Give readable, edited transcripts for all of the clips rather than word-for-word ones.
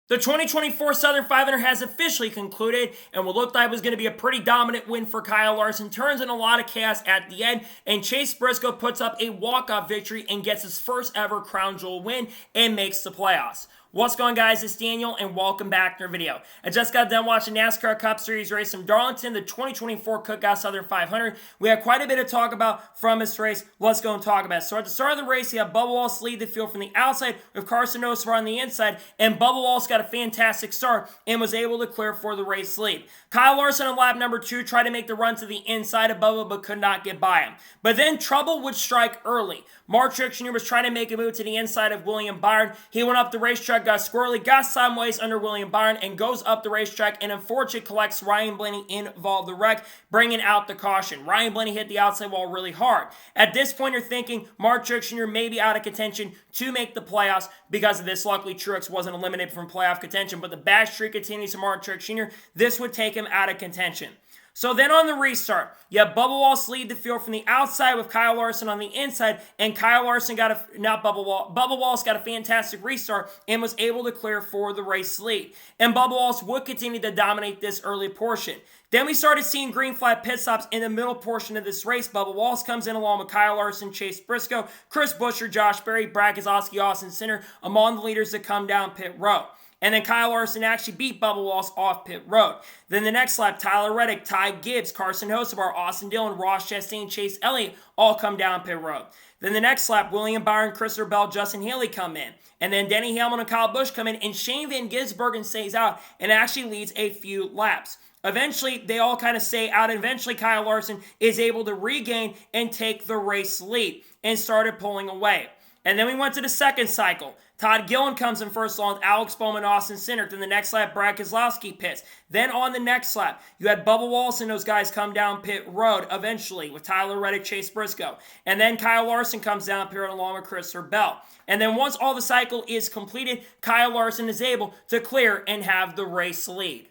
The 2024 Southern 500 has officially concluded, and what looked like was going to be a pretty dominant win for Kyle Larson turns in a lot of chaos at the end, and Chase Briscoe puts up a walk-off victory and gets his first ever crown jewel win and makes the playoffs. What's going on, guys? It's Daniel, and welcome back to our video. I just got done watching NASCAR Cup Series race from Darlington, the 2024 Cookout Southern 500. We had quite a bit to talk about from this race. Let's go and talk about it. So at the start of the race, you have Bubba Wallace lead the field from the outside with Carson Hocevar on the inside, and Bubba Wallace got a fantastic start and was able to clear for the race lead. Kyle Larson on lap number 2 tried to make the run to the inside of Bubba, but could not get by him. But then trouble would strike early. Mark Truex Jr. was trying to make a move to the inside of William Byron. He went up the racetrack, got squirrely, got sideways under William Byron, and goes up the racetrack, and unfortunately collects Ryan Blaney involved the wreck, bringing out the caution. Ryan Blaney hit the outside wall really hard. At this point, you're thinking Mark Truex Jr. may be out of contention to make the playoffs because of this. Luckily, Truex wasn't eliminated from playoff contention, but the bad streak continues to Mark Truex Jr. This would take him out of contention. So then on the restart, you have Bubba Wallace lead the field from the outside with Kyle Larson on the inside, and Kyle Larson Bubba Wallace got a fantastic restart and was able to clear for the race lead. And Bubba Wallace would continue to dominate this early portion. Then we started seeing green flag pit stops in the middle portion of this race. Bubba Wallace comes in along with Kyle Larson, Chase Briscoe, Chris Buescher, Josh Berry, Brad Keselowski, Austin Cindric among the leaders that come down pit road. And then Kyle Larson actually beat Bubba Wallace off pit road. Then the next lap, Tyler Reddick, Ty Gibbs, Carson Hocevar, Austin Dillon, Ross Chastain, Chase Elliott all come down pit road. Then the next lap, William Byron, Christopher Bell, Justin Haley come in. And then Denny Hamlin and Kyle Busch come in, and Shane Van Gisbergen stays out and actually leads a few laps. Eventually, they all kind of stay out, and eventually Kyle Larson is able to regain and take the race lead and started pulling away. And then we went to the second cycle. Todd Gillen comes in first along with Alex Bowman, Austin Cindric. Then the next lap, Brad Keselowski pits. Then on the next lap, you had Bubba Wallace and those guys come down pit road eventually with Tyler Reddick, Chase Briscoe. And then Kyle Larson comes down pit road along with Christopher Bell. And then once all the cycle is completed, Kyle Larson is able to clear and have the race lead.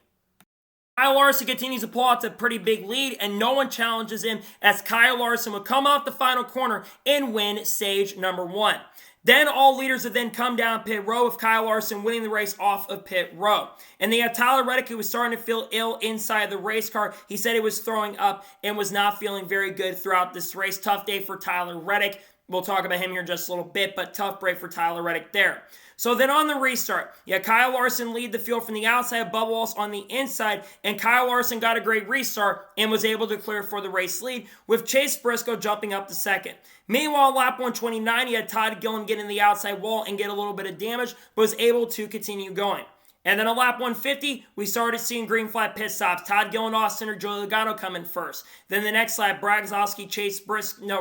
Kyle Larson continues to pull out a pretty big lead, and no one challenges him as Kyle Larson would come off the final corner and win stage number 1. Then all leaders would then come down pit road with Kyle Larson winning the race off of pit road. And they had Tyler Reddick, who was starting to feel ill inside the race car. He said he was throwing up and was not feeling very good throughout this race. Tough day for Tyler Reddick. We'll talk about him here in just a little bit, but tough break for Tyler Reddick there. So then on the restart, Kyle Larson lead the field from the outside, Bubba Wallace on the inside, and Kyle Larson got a great restart and was able to clear for the race lead, with Chase Briscoe jumping up to second. Meanwhile, lap 129, you had Todd Gillen get in the outside wall and get a little bit of damage, but was able to continue going. And then on lap 150, we started seeing green flag pit stops. Todd Gillen, Austin or Joey Logano come in first. Then the next lap, Brad Keselowski,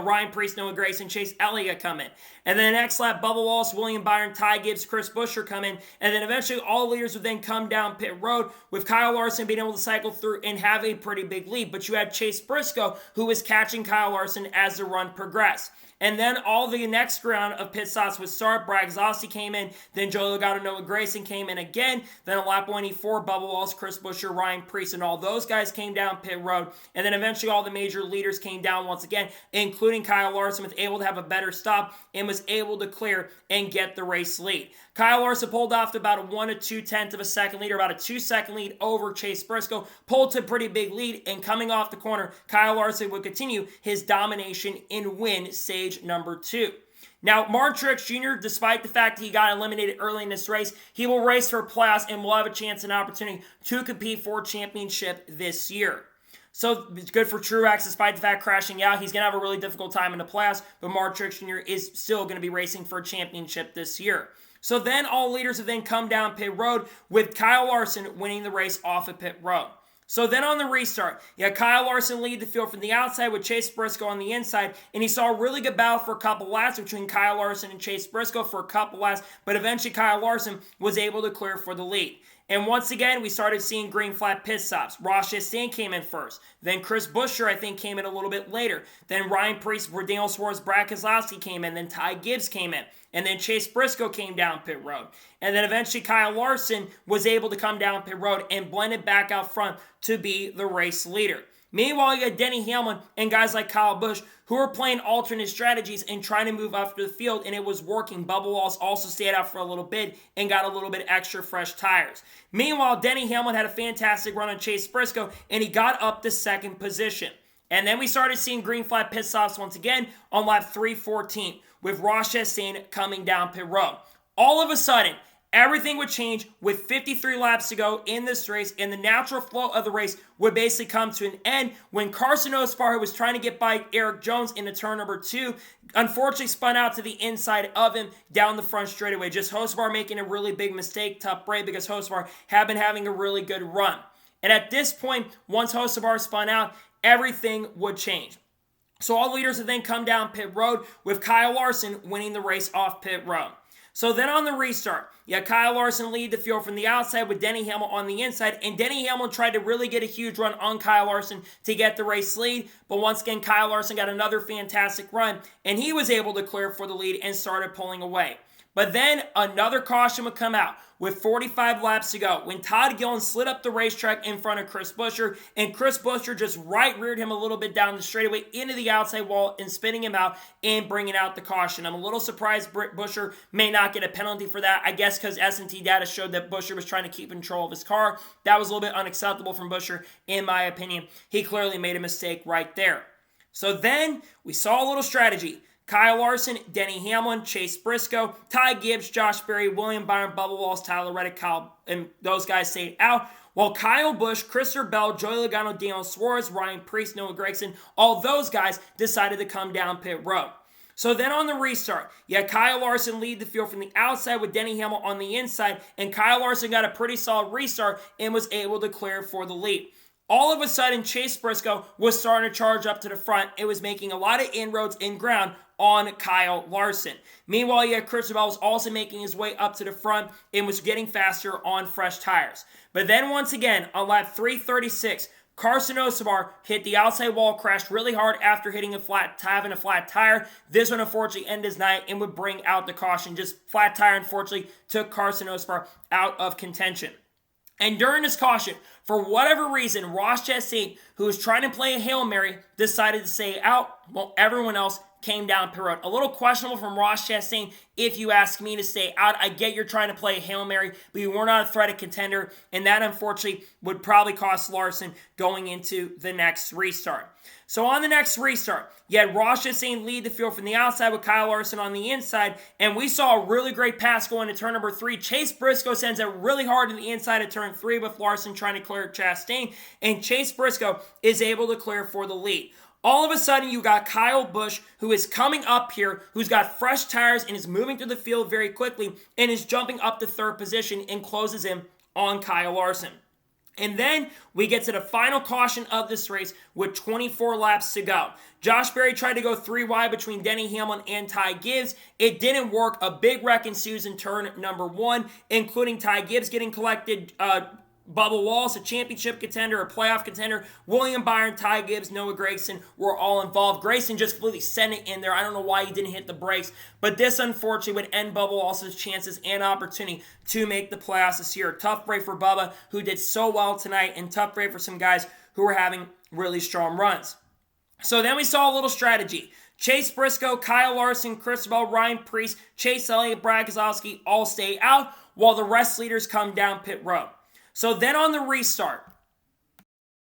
Ryan Preece, Noah Gragson, Chase Elliott come in. And then the next lap, Bubba Wallace, William Byron, Ty Gibbs, Chris Buescher come in. And then eventually all leaders would then come down pit road with Kyle Larson being able to cycle through and have a pretty big lead. But you had Chase Briscoe, who was catching Kyle Larson as the run progressed. And then all the next round of pit stops would start. Brad Keselowski came in. Then Joey Logano, Noah Gragson came in again. Then on lap 184, Bubba Wallace, Chris Buescher, Ryan Preece, and all those guys came down pit road. And then eventually all the major leaders came down once again, including Kyle Larson, was able to have a better stop and was able to clear and get the race lead. Kyle Larson pulled off to about a 1 to 2/10 of a second lead, or about a 2-second lead over Chase Briscoe, pulled to a pretty big lead, and coming off the corner, Kyle Larson would continue his domination and win stage number 2. Now, Mark Truex Jr., despite the fact that he got eliminated early in this race, he will race for playoffs and will have a chance and opportunity to compete for a championship this year. So it's good for Truex, despite the fact crashing out. He's going to have a really difficult time in the playoffs, but Mark Truex Jr. is still going to be racing for a championship this year. So then all leaders have then come down pit road with Kyle Larson winning the race off of pit road. So then on the restart, Kyle Larson lead the field from the outside with Chase Briscoe on the inside, and he saw a really good battle for a couple laps between Kyle Larson and Chase Briscoe for a couple laps, but eventually Kyle Larson was able to clear for the lead. And once again, we started seeing green flag pit stops. Ross Chastain came in first. Then Chris Buescher, I think, came in a little bit later. Then Ryan Preece, Daniel Suarez, Brad Keselowski came in. Then Ty Gibbs came in. And then Chase Briscoe came down pit road. And then eventually Kyle Larson was able to come down pit road and blend it back out front to be the race leader. Meanwhile, you got Denny Hamlin and guys like Kyle Busch who were playing alternate strategies and trying to move up the field, and it was working. Bubba Wallace also stayed out for a little bit and got a little bit extra fresh tires. Meanwhile, Denny Hamlin had a fantastic run on Chase Briscoe, and he got up to second position. And then we started seeing green flag pit stops once again on lap 314 with Ross Chastain coming down pit road. All of a sudden, everything would change with 53 laps to go in this race, and the natural flow of the race would basically come to an end when Carson Osbar, who was trying to get by Eric Jones into turn number 2, unfortunately spun out to the inside of him down the front straightaway. Just Osbar making a really big mistake, tough break, because Osbar had been having a really good run. And at this point, once Osbar spun out, everything would change. So all leaders would then come down pit road with Kyle Larson winning the race off pit road. So then on the restart, Kyle Larson lead the field from the outside with Denny Hamlin on the inside, and Denny Hamlin tried to really get a huge run on Kyle Larson to get the race lead, but once again, Kyle Larson got another fantastic run, and he was able to clear for the lead and started pulling away. But then another caution would come out with 45 laps to go when Todd Gillen slid up the racetrack in front of Chris Buescher, and Chris Buescher just right-reared him a little bit down the straightaway into the outside wall and spinning him out and bringing out the caution. I'm a little surprised Buescher may not get a penalty for that. I guess because S&T data showed that Buescher was trying to keep control of his car. That was a little bit unacceptable from Buescher, in my opinion. He clearly made a mistake right there. So then we saw a little strategy. Kyle Larson, Denny Hamlin, Chase Briscoe, Ty Gibbs, Josh Berry, William Byron, Bubba Wallace, Tyler Reddick, and those guys stayed out. While Kyle Busch, Christopher Bell, Joey Logano, Daniel Suarez, Ryan Preece, Noah Gragson, all those guys decided to come down pit road. So then on the restart, Kyle Larson lead the field from the outside with Denny Hamlin on the inside, and Kyle Larson got a pretty solid restart and was able to clear for the lead. All of a sudden, Chase Briscoe was starting to charge up to the front. It was making a lot of inroads in ground on Kyle Larson. Meanwhile, Christopher Bell was also making his way up to the front and was getting faster on fresh tires. But then once again, on lap 336, Carson Osbar hit the outside wall, crashed really hard after having a flat tire. This one unfortunately ended his night and would bring out the caution. Just flat tire, unfortunately, took Carson Osbar out of contention. And during this caution, for whatever reason, Ross Chastain, who was trying to play a Hail Mary, decided to stay out while everyone else came down pit road. A little questionable from Ross Chastain, if you ask me, to stay out. I get you're trying to play a Hail Mary, but you were not a threat of contender, and that unfortunately would probably cost Larson going into the next restart. So on the next restart, you had Ross Chastain lead the field from the outside with Kyle Larson on the inside, and we saw a really great pass going to turn number 3. Chase Briscoe sends it really hard to the inside of turn 3 with Larson trying to clear Chastain, and Chase Briscoe is able to clear for the lead. All of a sudden, you got Kyle Busch, who is coming up here, who's got fresh tires and is moving through the field very quickly and is jumping up to third position and closes in on Kyle Larson. And then we get to the final caution of this race with 24 laps to go. Josh Berry tried to go 3 wide between Denny Hamlin and Ty Gibbs. It didn't work. A big wreck ensues in turn number 1, including Ty Gibbs getting collected, Bubba Wallace, a championship contender, a playoff contender, William Byron, Ty Gibbs, Noah Gragson were all involved. Gragson just completely sent it in there. I don't know why he didn't hit the brakes, but this unfortunately would end Bubba Wallace's chances and opportunity to make the playoffs this year. Tough break for Bubba, who did so well tonight, and tough break for some guys who were having really strong runs. So then we saw a little strategy. Chase Briscoe, Kyle Larson, Christopher Bell, Ryan Preece, Chase Elliott, Brad Keselowski all stay out, while the rest leaders come down pit road. So then on the restart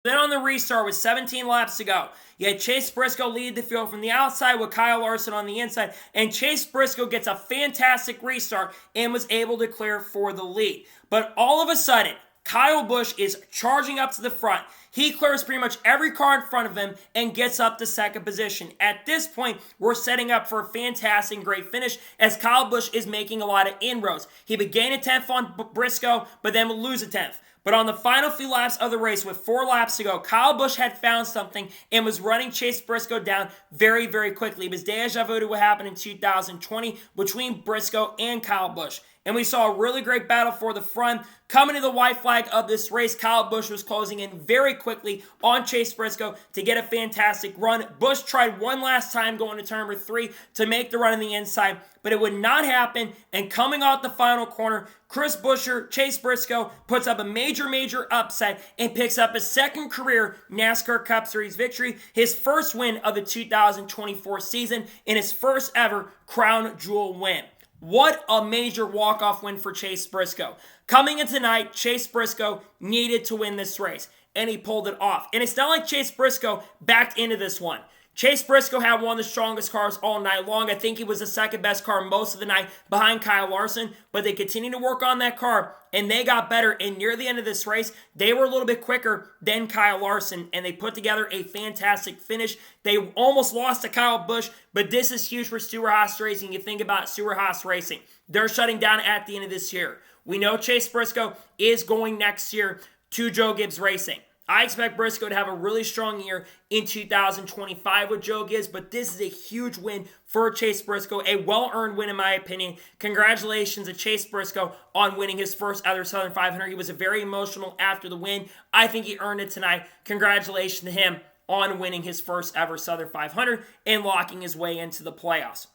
with 17 laps to go, you had Chase Briscoe lead the field from the outside with Kyle Larson on the inside, and Chase Briscoe gets a fantastic restart and was able to clear for the lead. But all of a sudden, Kyle Busch is charging up to the front. He clears pretty much every car in front of him and gets up to second position. At this point, we're setting up for a fantastic and great finish as Kyle Busch is making a lot of inroads. He would gain a 10th on Briscoe, but then would lose a 10th. But on the final few laps of the race, with 4 laps to go, Kyle Busch had found something and was running Chase Briscoe down very, very quickly. It was deja vu to what happened in 2020 between Briscoe and Kyle Busch. and we saw a really great battle for the front. Coming to the white flag of this race, Kyle Busch was closing in very quickly on Chase Briscoe to get a fantastic run. Busch tried one last time going to turn number 3 to make the run on the inside, but it would not happen, and coming off the final corner, Chris Buescher, Chase Briscoe, puts up a major upset and picks up his second career NASCAR Cup Series victory, his first win of the 2024 season, and his first ever crown jewel win. What a major walk-off win for Chase Briscoe. Coming in tonight, Chase Briscoe needed to win this race, and he pulled it off. And it's not like Chase Briscoe backed into this one. Chase Briscoe had one of the strongest cars all night long. I think he was the second best car most of the night behind Kyle Larson, but they continued to work on that car, and they got better. And near the end of this race, they were a little bit quicker than Kyle Larson, and they put together a fantastic finish. They almost lost to Kyle Busch, but this is huge for Stewart-Haas Racing. You think about Stewart-Haas Racing. They're shutting down at the end of this year. We know Chase Briscoe is going next year to Joe Gibbs Racing. I expect Briscoe to have a really strong year in 2025 with Joe Gibbs, but this is a huge win for Chase Briscoe, a well-earned win in my opinion. Congratulations to Chase Briscoe on winning his first ever Southern 500. He was very emotional after the win. I think he earned it tonight. Congratulations to him on winning his first ever Southern 500 and locking his way into the playoffs.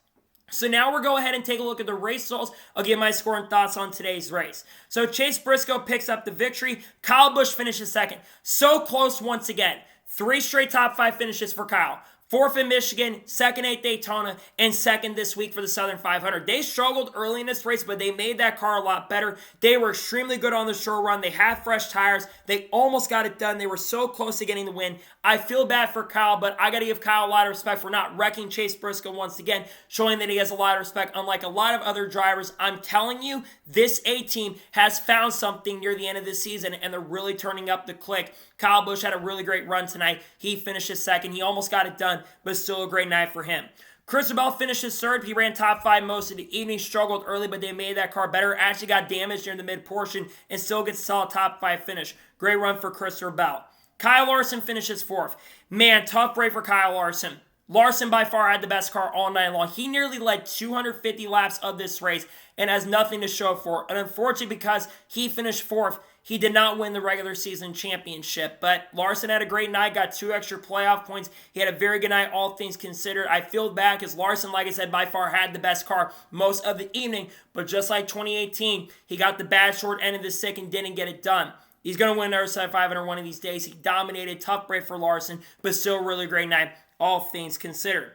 So now we'll go ahead and take a look at the race results. I'll give my score and thoughts on today's race. So Chase Briscoe picks up the victory. Kyle Busch finishes second. So close once again. 3 straight top 5 finishes for Kyle. 4th in Michigan, 2nd at Daytona, and 2nd this week for the Southern 500. They struggled early in this race, but they made that car a lot better. They were extremely good on the short run. They had fresh tires. They almost got it done. They were so close to getting the win. I feel bad for Kyle, but I got to give Kyle a lot of respect for not wrecking Chase Briscoe once again, showing that he has a lot of respect, unlike a lot of other drivers. I'm telling you, this A-team has found something near the end of this season, and they're really turning up the click. Kyle Busch had a really great run tonight. He finishes second. He almost got it done, but still a great night for him. Cristobal finishes third. He ran top 5 most of the evening, struggled early, but they made that car better. Actually got damaged near the mid portion and still gets a solid top 5 finish. Great run for Cristobal. Kyle Larson finishes 4th. Man, tough break for Kyle Larson. Larson by far had the best car all night long. He nearly led 250 laps of this race and has nothing to show for it. And unfortunately, because he finished 4th, he did not win the regular season championship. But Larson had a great night, got 2 extra playoff points. He had a very good night, all things considered. I feel bad because Larson, like I said, by far had the best car most of the evening. But just like 2018, he got the bad short end of the stick and didn't get it done. He's going to win another 500 one of these days. He dominated, tough break for Larson, but still a really great night, all things considered.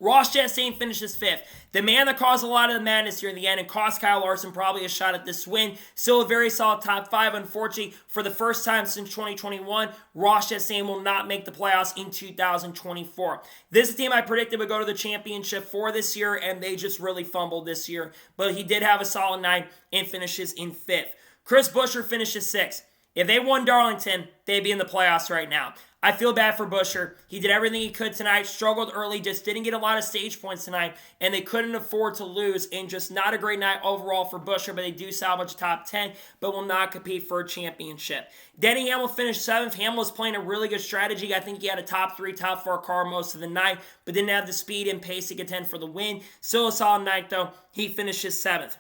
Ross Chastain finishes 5th. The man that caused a lot of the madness here in the end and cost Kyle Larson probably a shot at this win. Still a very solid top 5. Unfortunately, for the first time since 2021, Ross Chastain will not make the playoffs in 2024. This is a team I predicted would go to the championship for this year, and they just really fumbled this year. But he did have a solid night and finishes in 5th. Chris Buescher finishes 6th. If they won Darlington, they'd be in the playoffs right now. I feel bad for Buescher. He did everything he could tonight, struggled early, just didn't get a lot of stage points tonight, and they couldn't afford to lose, and just not a great night overall for Buescher, but they do salvage top 10, but will not compete for a championship. Denny Hamlin finished 7th. Hamlin was playing a really good strategy. I think he had a top 3, top 4 car most of the night, but didn't have the speed and pace to contend for the win. Still a solid night, though. He finishes 7th.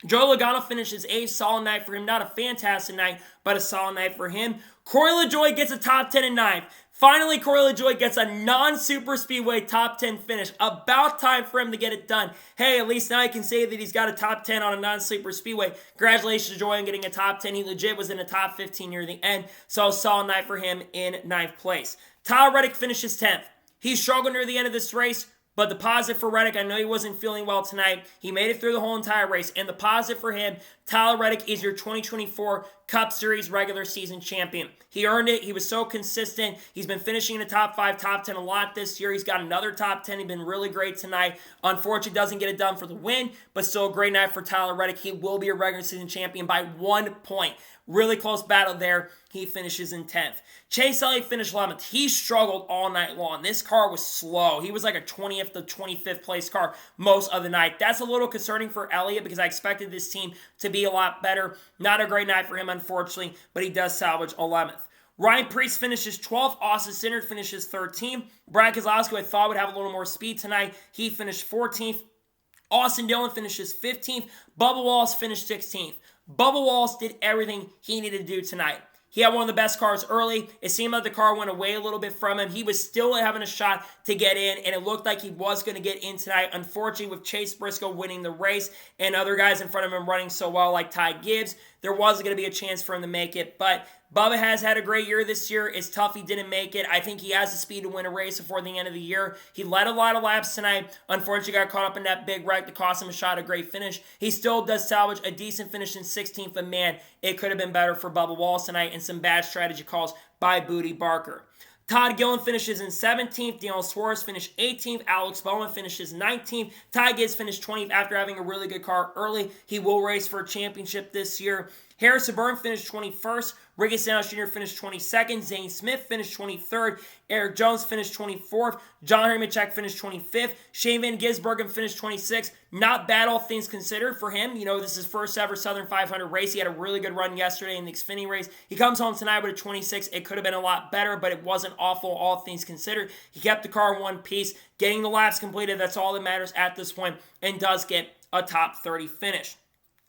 Joey Logano finishes 8th. Solid night for him. Not a fantastic night, but a solid night for him. Corey LaJoie gets a top 10 and 9th. Finally, Corey LaJoie gets a non-super speedway top 10 finish. About time for him to get it done. Hey, at least now I can say that he's got a top 10 on a non-super speedway. Congratulations to Joy on getting a top 10. He legit was in a top 15 near the end. So a solid night for him in 9th place. Tyler Reddick finishes 10th. He struggled near the end of this race. But the positive for Reddick, I know he wasn't feeling well tonight. He made it through the whole entire race. And the positive for him, Tyler Reddick is your 2024 Cup Series regular season champion. He earned it. He was so consistent. He's been finishing in the top 5, top 10 a lot this year. He's got another top 10. He's been really great tonight. Unfortunately, doesn't get it done for the win, but still a great night for Tyler Reddick. He will be a regular season champion by 1 point. Really close battle there. He finishes in 10th. Chase Elliott finished 11th. He struggled all night long. This car was slow. He was like a 20th to 25th place car most of the night. That's a little concerning for Elliott because I expected this team to be a lot better. Not a great night for him, unfortunately, but he does salvage 11th. Ryan Preece finishes 12th. Austin Cindric finishes 13th. Brad Keselowski, I thought would have a little more speed tonight. He finished 14th. Austin Dillon finishes 15th. Bubba Wallace finished 16th. Bubba Wallace did everything he needed to do tonight. He had one of the best cars early. It seemed like the car went away a little bit from him. He was still having a shot to get in, and it looked like he was going to get in tonight. Unfortunately, with Chase Briscoe winning the race and other guys in front of him running so well like Ty Gibbs, there was going to be a chance for him to make it. But Bubba has had a great year this year. It's tough he didn't make it. I think he has the speed to win a race before the end of the year. He led a lot of laps tonight. Unfortunately, got caught up in that big wreck that cost him a shot, a great finish. He still does salvage a decent finish in 16th, but man, it could have been better for Bubba Wallace tonight, and some bad strategy calls by Booty Barker. Todd Gillen finishes in 17th. Daniel Suarez finished 18th. Alex Bowman finishes 19th. Ty Gibbs finished 20th after having a really good car early. He will race for a championship this year. Harrison Burton finished 21st. Ricky Stenhouse Jr. finished 22nd. Zane Smith finished 23rd. Eric Jones finished 24th. John Hermachek finished 25th. Shane Van Gisbergen finished 26th. Not bad, all things considered, for him. You know, this is his first ever Southern 500 race. He had a really good run yesterday in the Xfinity race. He comes home tonight with a 26. It could have been a lot better, but it wasn't awful, all things considered. He kept the car in one piece, getting the laps completed. That's all that matters at this point, and does get a top 30 finish.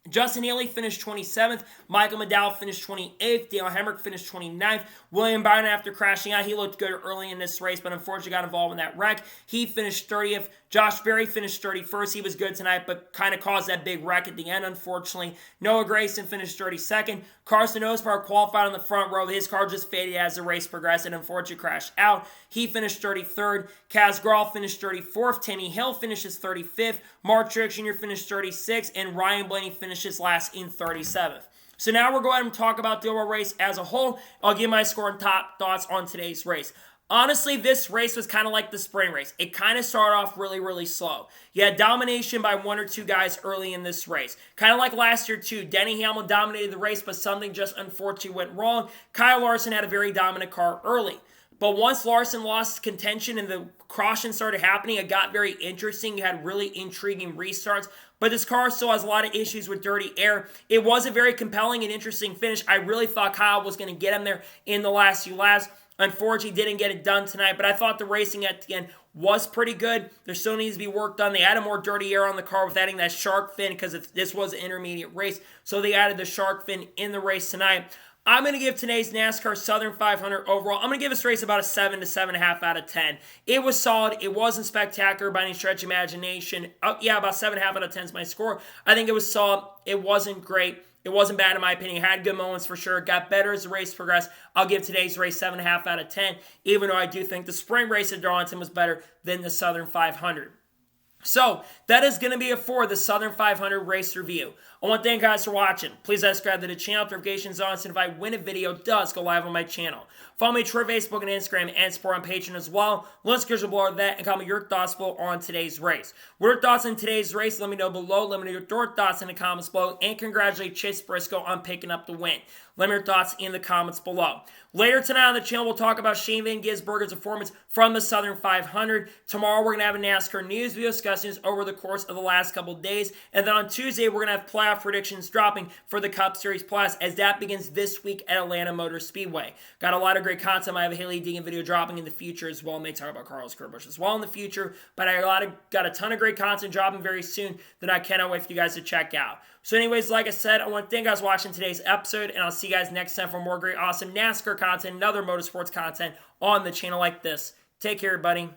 Justin Haley finished 27th. Michael McDowell finished 28th. Dale Hemrick finished 29th. William Byron, after crashing out, he looked good early in this race, but unfortunately got involved in that wreck. He finished 30th. Josh Berry finished 31st. He was good tonight, but kind of caused that big wreck at the end, unfortunately. Noah Grayson finished 32nd. Carson Osbar qualified on the front row. His car just faded as the race progressed and unfortunately crashed out. He finished 33rd. Kaz Grall finished 34th. Timmy Hill finishes 35th. Mark Truex Jr. finished 36th. And Ryan Blaney finishes last in 37th. So now we'll go ahead and talk about the overall race as a whole. I'll give my score and top thoughts on today's race. Honestly, this race was kind of like the spring race. It kind of started off really, really slow. You had domination by one or two guys early in this race. Kind of like last year, too. Denny Hamlin dominated the race, but something just unfortunately went wrong. Kyle Larson had a very dominant car early. But once Larson lost contention and the caution started happening, it got very interesting. You had really intriguing restarts. But this car still has a lot of issues with dirty air. It was a very compelling and interesting finish. I really thought Kyle was going to get him there in the last few laps. Unfortunately, didn't get it done tonight, but I thought the racing at the end was pretty good. There still needs to be work done. They added more dirty air on the car with adding that shark fin because this was an intermediate race, so they added the shark fin in the race tonight. I'm going to give today's NASCAR Southern 500 overall, I'm going to give this race about a 7 to 7.5 out of 10. It was solid. It wasn't spectacular by any stretch of imagination. Yeah, about 7.5 out of 10 is my score. I think it was solid. It wasn't great. It wasn't bad in my opinion. It had good moments for sure. It got better as the race progressed. I'll give today's race 7.5 out of 10, even though I do think the spring race at Darlington was better than the Southern 500. So, that is going to be it for the Southern 500 race review. I want to thank you guys for watching. Please subscribe to the channel, notifications on, so if I win a video, it does go live on my channel. Follow me on Twitter, Facebook, and Instagram, and support on Patreon as well. Links are below that, and comment your thoughts below on today's race. What are your thoughts on today's race? Let me know below. Let me know your thoughts in the comments below, and congratulate Chase Briscoe on picking up the win. Let me know your thoughts in the comments below. Later tonight on the channel, we'll talk about Shane Van Gisbergen's performance from the Southern 500. Tomorrow, we're going to have a NASCAR news video discussing this over the course of the last couple of days. And then on Tuesday, we're going to have playoff predictions dropping for the Cup Series Plus as that begins this week at Atlanta Motor Speedway. Got a lot of great content. I have a Haley Deegan video dropping in the future as well. I may talk about Carlos Kerbush as well in the future. But I got a ton of great content dropping very soon that I cannot wait for you guys to check out. So anyways, like I said, I want to thank you guys for watching today's episode, and I'll see you guys next time for more great, awesome NASCAR content and other motorsports content on the channel like this. Take care, everybody.